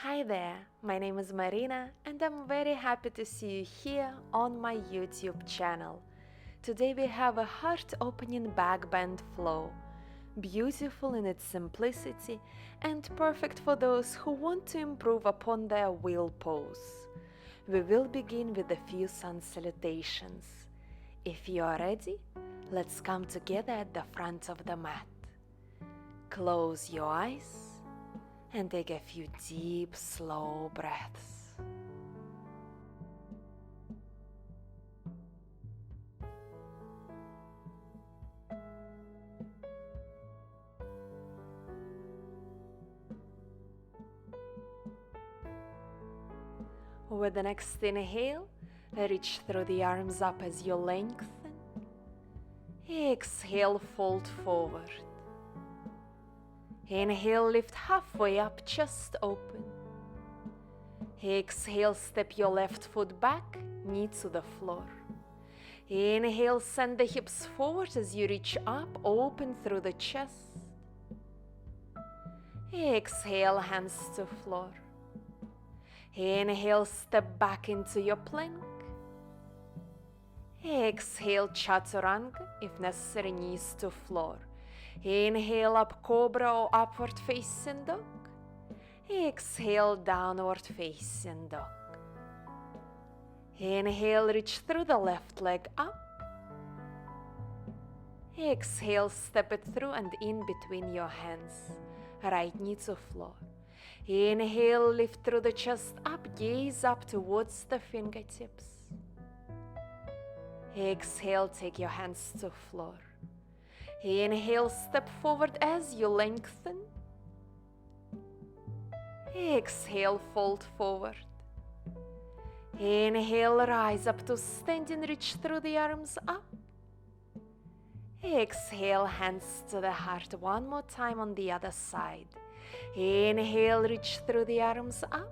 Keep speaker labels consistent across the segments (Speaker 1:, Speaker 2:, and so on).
Speaker 1: Hi there, my name is Marina and I'm very happy to see you here on my YouTube channel. Today we have a heart-opening backbend flow, beautiful in its simplicity and perfect for those who want to improve upon their wheel pose. We will begin with a few Sun Salutations. If you are ready, let's come together at the front of the mat. Close your eyes and take a few deep, slow breaths. With the next inhale, reach through the arms up as you lengthen. Exhale, fold forward. Inhale, lift halfway up, chest open. Exhale, step your left foot back, knee to the floor. Inhale, send the hips forward as you reach up, open through the chest. Exhale, hands to floor. Inhale, step back into your plank. Exhale, chaturanga, if necessary, knees to floor. Inhale, up cobra or upward facing dog. Exhale, downward facing dog. Inhale, reach through the left leg up. Exhale, step it through and in between your hands. Right knee to floor. Inhale, lift through the chest up, gaze up towards the fingertips. Exhale, take your hands to floor. Inhale, step forward as you lengthen. Exhale, fold forward. Inhale, rise up to standing, reach through the arms up. Exhale, hands to the heart. One more time on the other side. Inhale, reach through the arms up.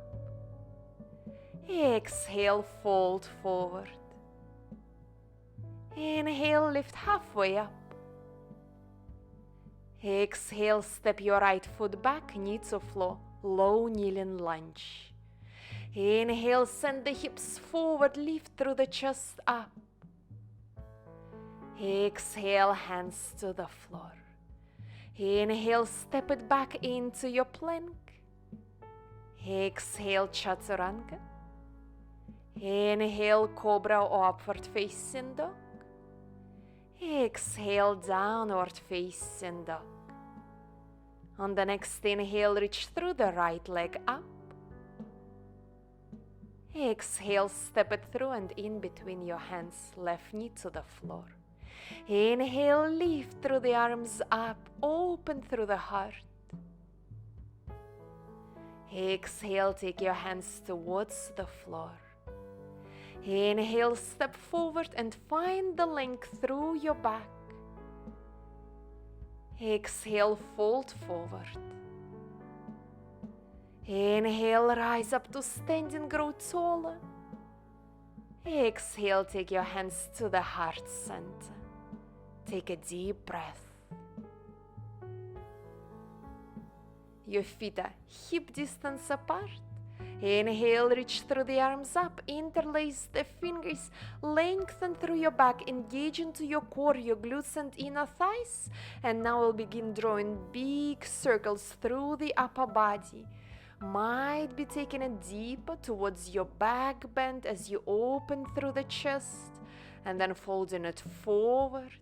Speaker 1: Exhale, fold forward. Inhale, lift halfway up. Exhale, step your right foot back, knee to floor, low kneeling lunge. Inhale, send the hips forward, lift through the chest up. Exhale, hands to the floor. Inhale, step it back into your plank. Exhale, chaturanga. Inhale, cobra or upward facing dog. Exhale, downward facing dog. On the next inhale, reach through the right leg up. Exhale, step it through and in between your hands, left knee to the floor. Inhale, lift through the arms up, open through the heart. Exhale, take your hands towards the floor. Inhale, step forward and find the length through your back. Exhale, fold forward. Inhale, rise up to standing, grow taller. Exhale, take your hands to the heart center. Take a deep breath. Your feet are hip distance apart. Inhale, reach through the arms up, interlace the fingers, lengthen through your back, engage into your core, your glutes and inner thighs. And now we'll begin drawing big circles through the upper body. Might be taking it deeper towards your back bend as you open through the chest and then folding it forward.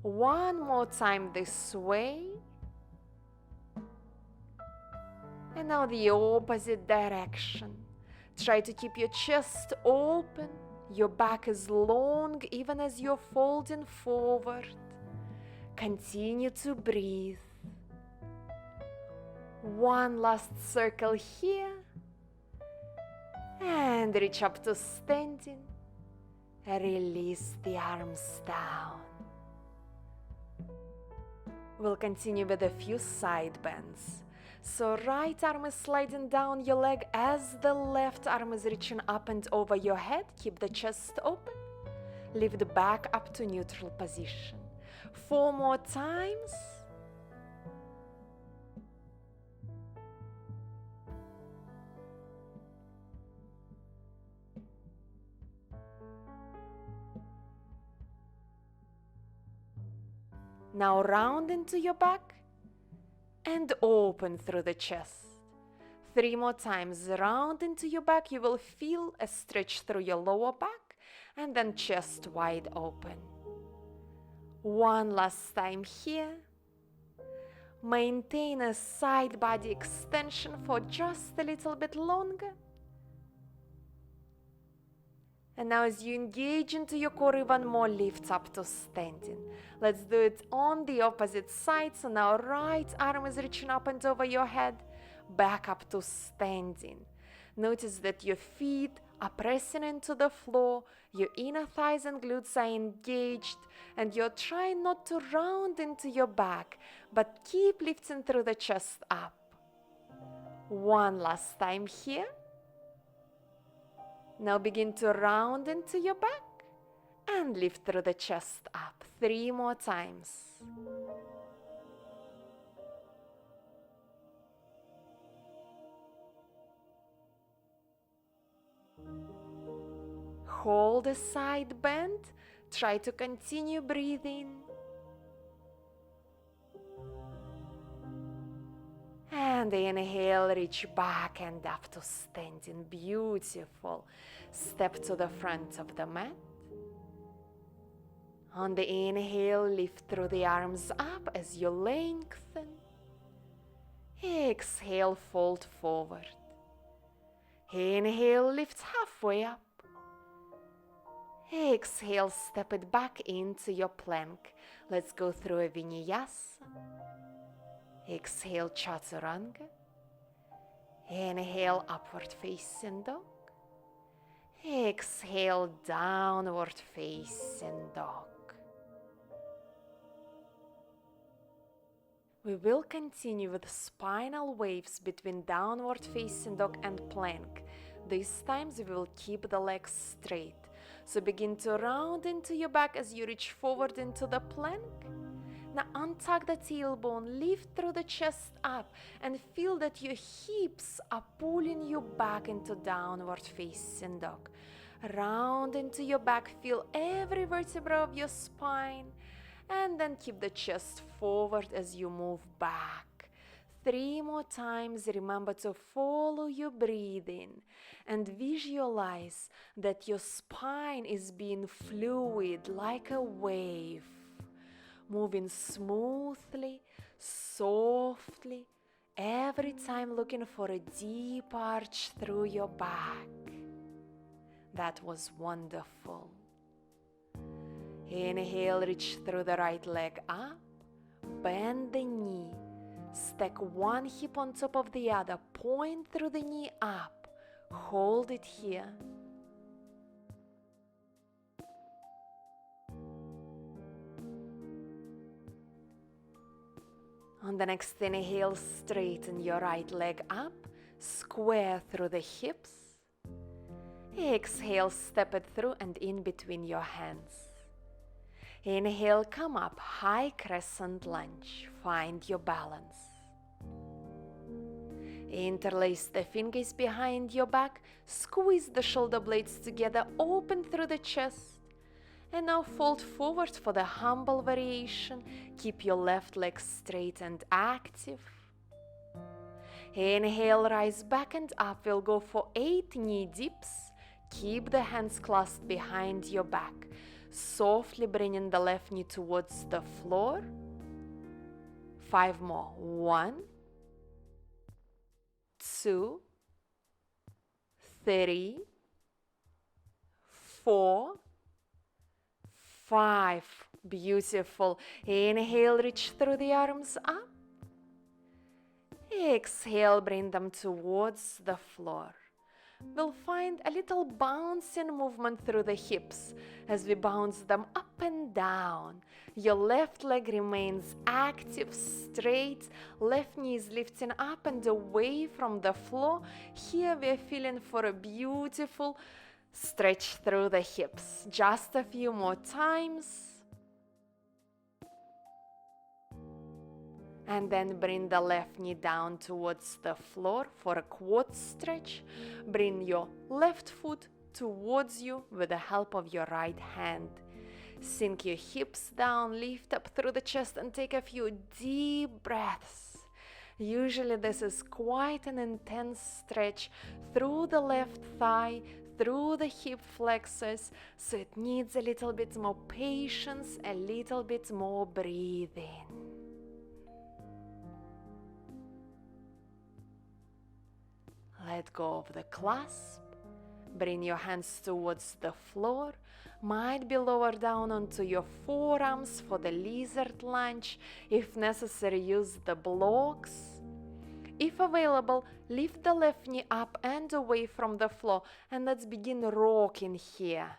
Speaker 1: One more time this way. And now the opposite direction. Try to keep your chest open. Your back is long even as you're folding forward. Continue to breathe. One last circle here. And reach up to standing. Release the arms down. We'll continue with a few side bends. So right arm is sliding down your leg as the left arm is reaching up and over your head. Keep the chest open. Lift the back up to neutral position. 4 more times. Now round into your back and open through the chest. 3 more times. Round into your back. You will feel a stretch through your lower back and then chest wide open. One last time here. Maintain a side body extension for just a little bit longer. And now as you engage into your core even more, lift up to standing. Let's do it on the opposite side. So now right arm is reaching up and over your head, back up to standing. Notice that your feet are pressing into the floor, your inner thighs and glutes are engaged, and you're trying not to round into your back, but keep lifting through the chest up. One last time here. Now begin to round into your back and lift through the chest up. 3 more times. Hold a side bend. Try to continue breathing. And inhale, reach back and up to standing. Beautiful. Step to the front of the mat. On the inhale, lift through the arms up as you lengthen. Exhale, fold forward. Inhale, lift halfway up. Exhale, step it back into your plank. Let's go through a vinyasa. Exhale, chaturanga. Inhale, upward facing dog. Exhale, downward facing dog. We will continue with spinal waves between downward facing dog and plank. These times we will keep the legs straight. So begin to round into your back as you reach forward into the plank. Now untuck the tailbone, lift through the chest up, and feel that your hips are pulling you back into downward facing dog. Round into your back, feel every vertebra of your spine, and then keep the chest forward as you move back. 3 more times. Remember to follow your breathing and visualize that your spine is being fluid like a wave, moving smoothly, softly, every time looking for a deep arch through your back. That was wonderful. Inhale, reach through the right leg up, bend the knee, stack one hip on top of the other, point through the knee up, hold it here. On the next inhale, straighten your right leg up, square through the hips. Exhale, step it through and in between your hands. Inhale, come up, high crescent lunge. Find your balance. Interlace the fingers behind your back, squeeze the shoulder blades together, open through the chest. And now fold forward for the humble variation. Keep your left leg straight and active. Inhale, rise back and up. We'll go for 8 knee dips. Keep the hands clasped behind your back. Softly bringing the left knee towards the floor. 5 more. 1, 2, 3, 4, 5. Beautiful. Inhale, reach through the arms up. Exhale, bring them towards the floor. We'll find a little bouncing movement through the hips as we bounce them up and down. Your left leg remains active, straight. Left knee is lifting up and away from the floor. Here we are feeling for a beautiful stretch through the hips. Just a few more times. And then bring the left knee down towards the floor for a quad stretch. Bring your left foot towards you with the help of your right hand. Sink your hips down, lift up through the chest and take a few deep breaths. Usually this is quite an intense stretch through the left thigh, through the hip flexors, so it needs a little bit more patience, a little bit more breathing. Let go of the clasp. Bring your hands towards the floor. Might be lower down onto your forearms for the lizard lunge. If necessary, use the blocks. If available, lift the left knee up and away from the floor, and let's begin rocking here.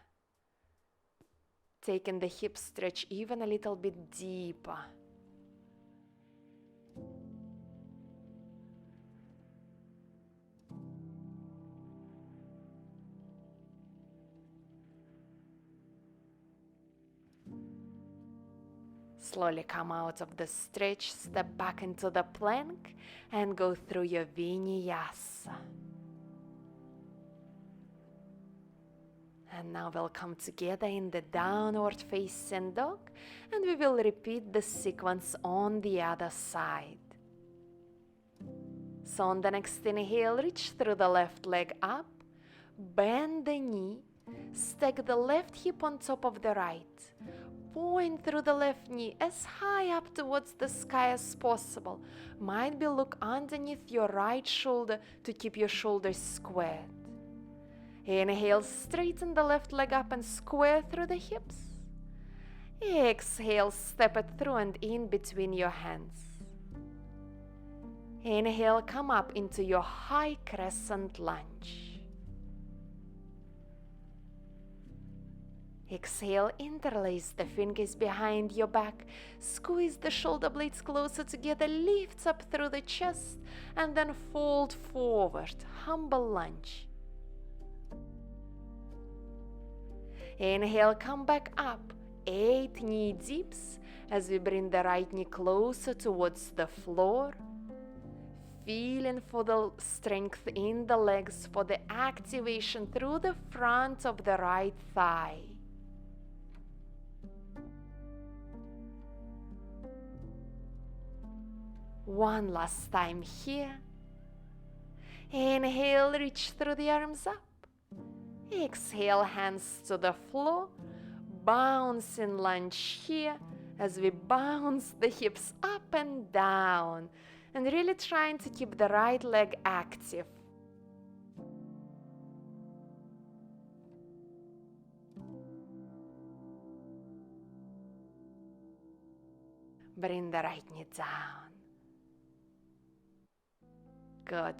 Speaker 1: Taking the hip stretch even a little bit deeper. Slowly come out of the stretch, step back into the plank and go through your vinyasa. And now we'll come together in the downward facing dog, and we will repeat the sequence on the other side. So on the next inhale, reach through the left leg up, bend the knee, stack the left hip on top of the right. Point through the left knee as high up towards the sky as possible. Might be look underneath your right shoulder to keep your shoulders squared. Inhale, straighten the left leg up and square through the hips. Exhale, step it through and in between your hands. Inhale, come up into your high crescent lunge. Exhale, interlace the fingers behind your back, squeeze the shoulder blades closer together, lift up through the chest, and then fold forward, humble lunge. Inhale, come back up, 8 knee dips as we bring the right knee closer towards the floor. Feeling for the strength in the legs, for the activation through the front of the right thigh. One last time here. Inhale, reach through the arms up. Exhale, hands to the floor. Bouncing lunge here as we bounce the hips up and down. And really trying to keep the right leg active. Bring the right knee down. Good.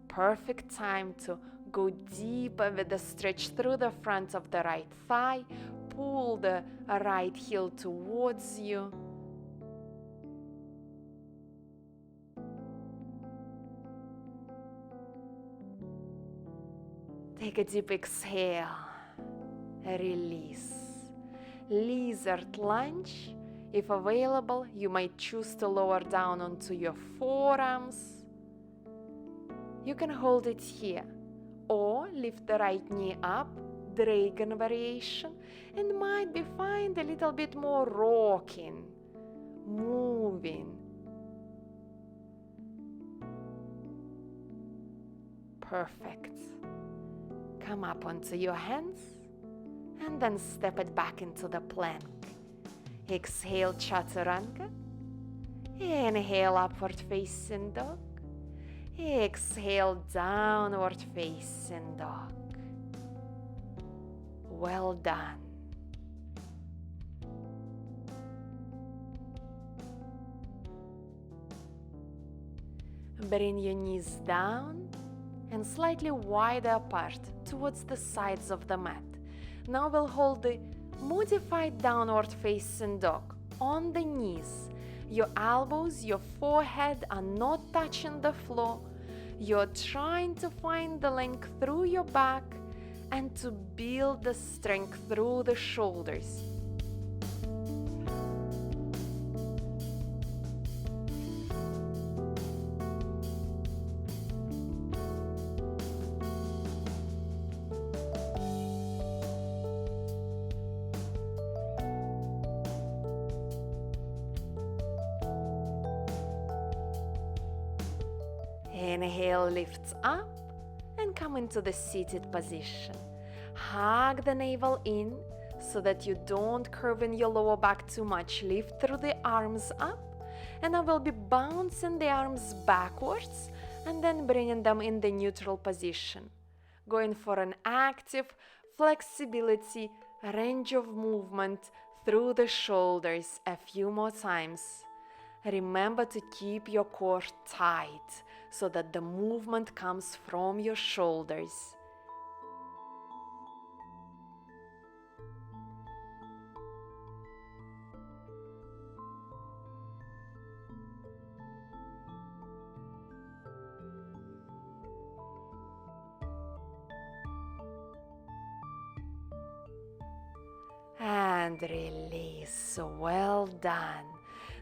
Speaker 1: Perfect time to go deeper with the stretch through the front of the right thigh. Pull the right heel towards you. Take a deep exhale. Release. Lizard lunge. If available, you might choose to lower down onto your forearms. You can hold it here, or lift the right knee up, dragon variation, and might be find a little bit more rocking, moving. Perfect. Come up onto your hands, and then step it back into the plank. Exhale, chaturanga. Inhale, upward facing dog. Exhale, downward facing dog. Well done. Bring your knees down and slightly wider apart towards the sides of the mat. Now we'll hold the modified downward facing dog on the knees. Your elbows, your forehead are not touching the floor. You're trying to find the length through your back and to build the strength through the shoulders. Inhale, lifts up and come into the seated position. Hug the navel in so that you don't curve in your lower back too much. Lift through the arms up, and I will be bouncing the arms backwards and then bringing them in the neutral position. Going for an active flexibility, range of movement through the shoulders a few more times. Remember to keep your core tight so that the movement comes from your shoulders. And release. Well done.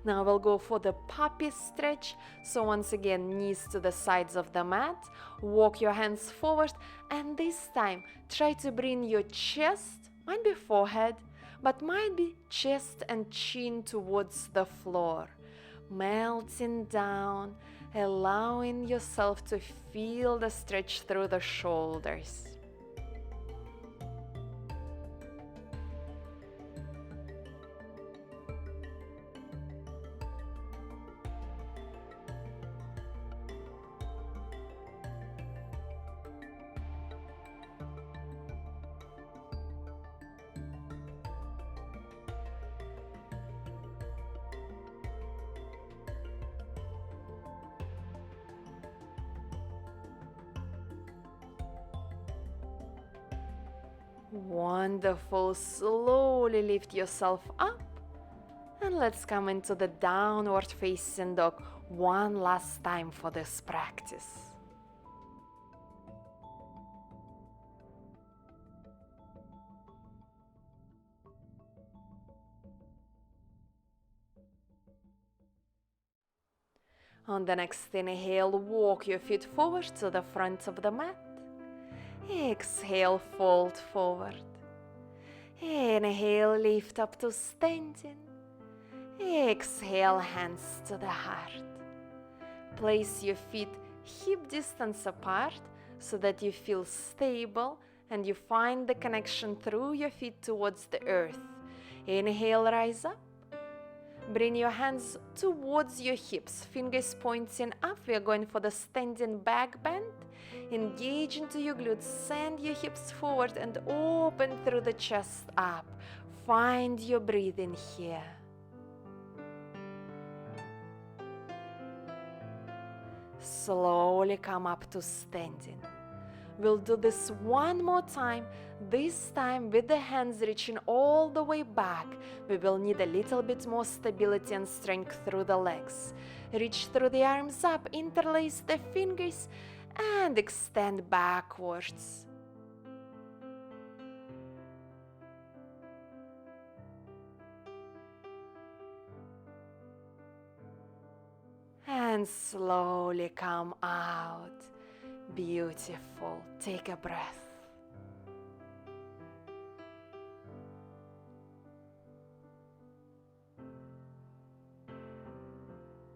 Speaker 1: Now we'll go for the puppy stretch. So once again, knees to the sides of the mat. Walk your hands forward, and this time try to bring your chest, might be forehead, but might be chest and chin towards the floor. Melting down, allowing yourself to feel the stretch through the shoulders. Wonderful. Slowly lift yourself up, and let's come into the downward facing dog one last time for this practice. On the next inhale, walk your feet forward to the front of the mat. Exhale, fold forward. Inhale, lift up to standing. Exhale, hands to the heart. Place your feet hip distance apart so that you feel stable and you find the connection through your feet towards the earth. Inhale, rise up. Bring your hands towards your hips, fingers pointing up. We are going for the standing back bend. Engage into your glutes, send your hips forward and open through the chest up. Find your breathing here. Slowly come up to standing. We'll do this one more time, this time with the hands reaching all the way back. We will need a little bit more stability and strength through the legs. Reach through the arms up, interlace the fingers, and extend backwards. And slowly come out. Beautiful. Take a breath.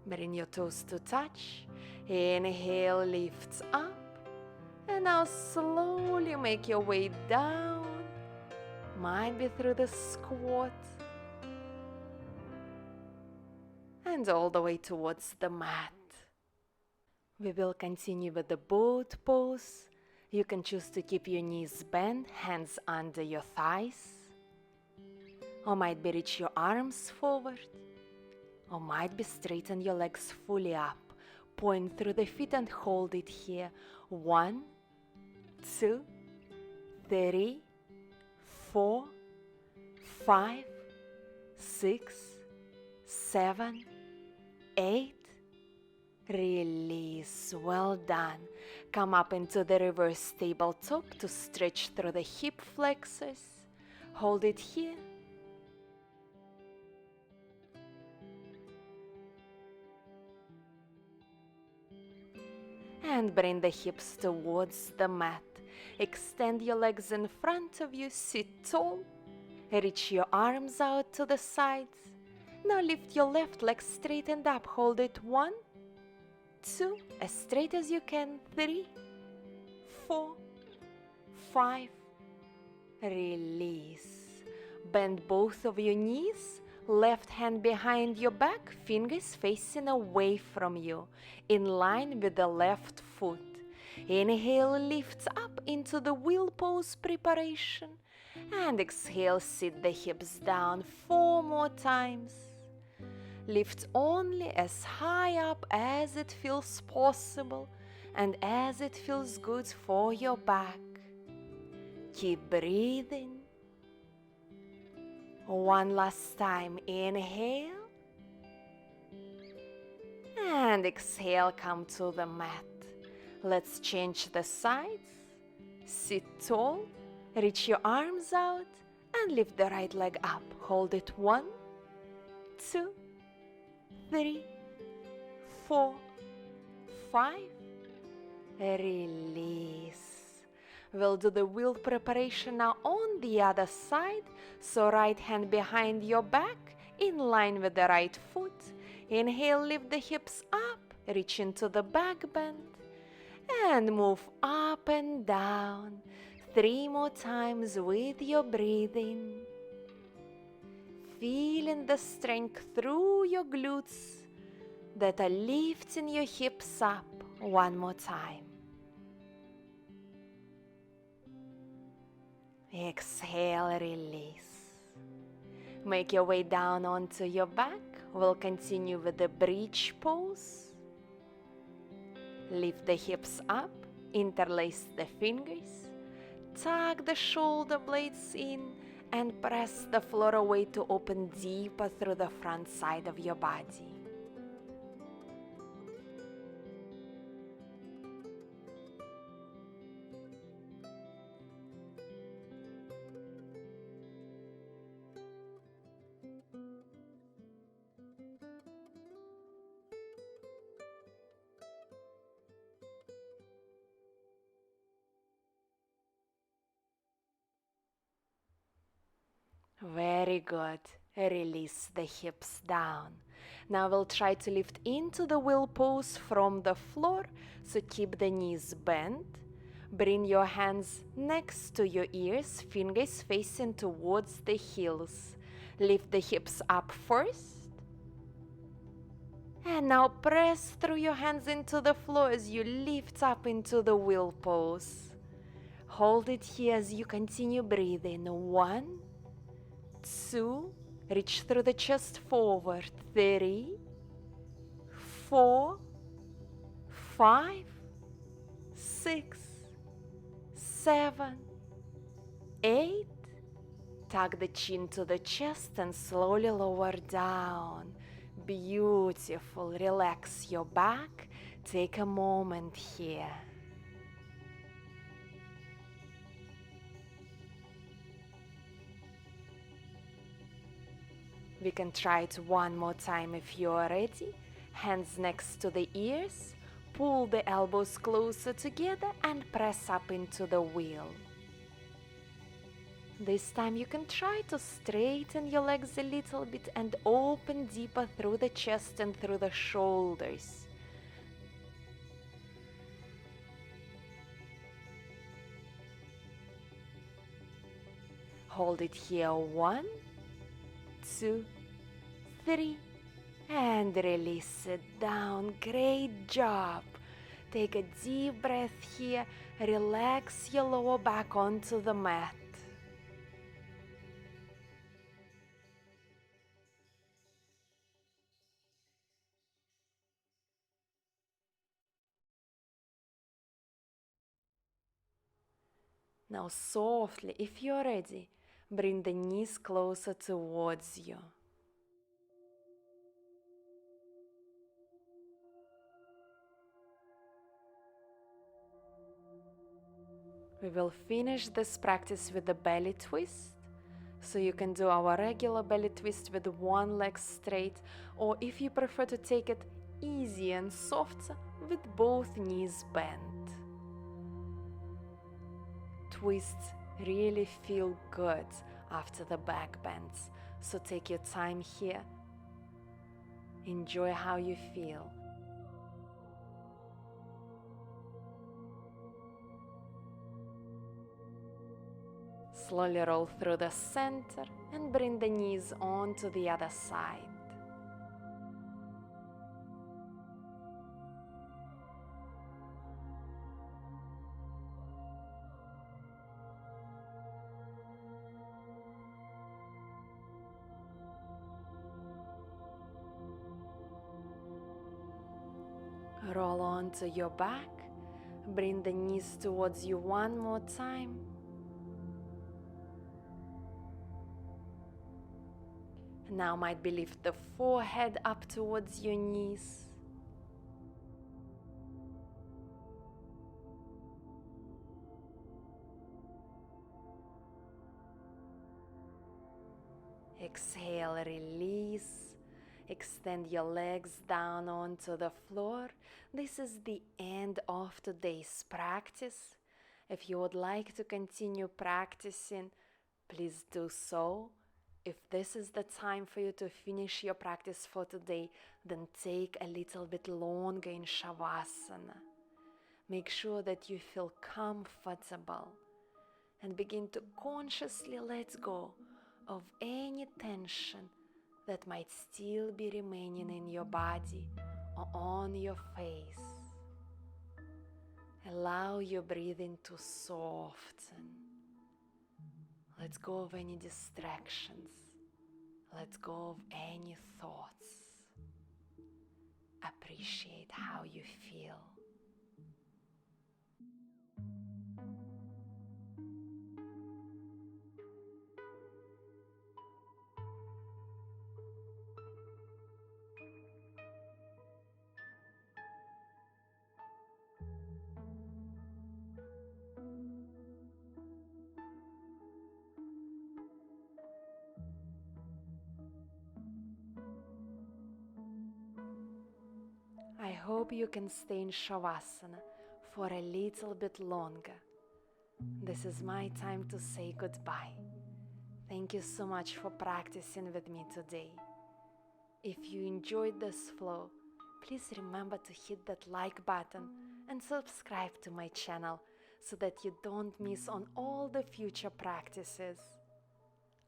Speaker 1: Bring your toes to touch. Inhale, lifts up. And now slowly make your way down. Might be through the squat. And all the way towards the mat. We will continue with the boat pose. You can choose to keep your knees bent, hands under your thighs. Or might be reach your arms forward. Or might be straighten your legs fully up. Point through the feet and hold it here. 1, 2, 3, 4, 5, 6, 7, 8. Release. Well done. Come up into the reverse tabletop to stretch through the hip flexors. Hold it here. And bring the hips towards the mat. Extend your legs in front of you. Sit tall. Reach your arms out to the sides. Now lift your left leg straightened up. Hold it. 1, 2, as straight as you can, 3, 4, 5, release. Bend both of your knees, left hand behind your back, fingers facing away from you, in line with the left foot. Inhale, lift up into the wheel pose preparation, and exhale, sit the hips down 4 more times. Lift only as high up as it feels possible and as it feels good for your back. Keep breathing. One last time, inhale, and exhale, come to the mat. Let's change the sides. Sit tall, reach your arms out, and lift the right leg up. Hold it 1, 2, 3, 4, 5, release. We'll do the wheel preparation now on the other side. So right hand behind your back, in line with the right foot. Inhale, lift the hips up, reach into the back bend, and move up and down 3 more times with your breathing. Feeling the strength through your glutes that are lifting your hips up. One more time. Exhale, release. Make your way down onto your back. We'll continue with the bridge pose. Lift the hips up, interlace the fingers, tuck the shoulder blades in, and press the floor away to open deeper through the front side of your body. Very good. Release the hips down. Now we'll try to lift into the wheel pose from the floor, so keep the knees bent. Bring your hands next to your ears, fingers facing towards the heels. Lift the hips up first. And now press through your hands into the floor as you lift up into the wheel pose. Hold it here as you continue breathing. 1, 2, reach through the chest forward. 3, 4, 5, 6, 7, 8. Tuck the chin to the chest and slowly lower down. Beautiful. Relax your back. Take a moment here. We can try it one more time if you are ready. Hands next to the ears. Pull the elbows closer together and press up into the wheel. This time you can try to straighten your legs a little bit and open deeper through the chest and through the shoulders. Hold it here. 1, 2, 3, and release it down. Great job. Take a deep breath here. Relax your lower back onto the mat. Now softly, if you're ready, bring the knees closer towards you. We will finish this practice with the belly twist. So you can do our regular belly twist with one leg straight, or if you prefer to take it easy and soft, with both knees bent. Twists really feel good after the back bends, so take your time here. Enjoy how you feel. Slowly roll through the center and bring the knees onto the other side. Roll onto your back, bring the knees towards you one more time. Now might be lift the forehead up towards your knees. Exhale, release. Extend your legs down onto the floor. This is the end of today's practice. If you would like to continue practicing, please do so. If this is the time for you to finish your practice for today, then take a little bit longer in Savasana. Make sure that you feel comfortable and begin to consciously let go of any tension that might still be remaining in your body or on your face. Allow your breathing to soften. Let go of any distractions. Let go of any thoughts. Appreciate how you feel. I hope you can stay in Savasana for a little bit longer. This is my time to say goodbye. Thank you so much for practicing with me today. If you enjoyed this flow, please remember to hit that like button and subscribe to my channel so that you don't miss on all the future practices.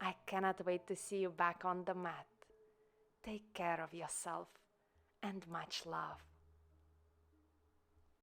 Speaker 1: I cannot wait to see you back on the mat. Take care of yourself and much love.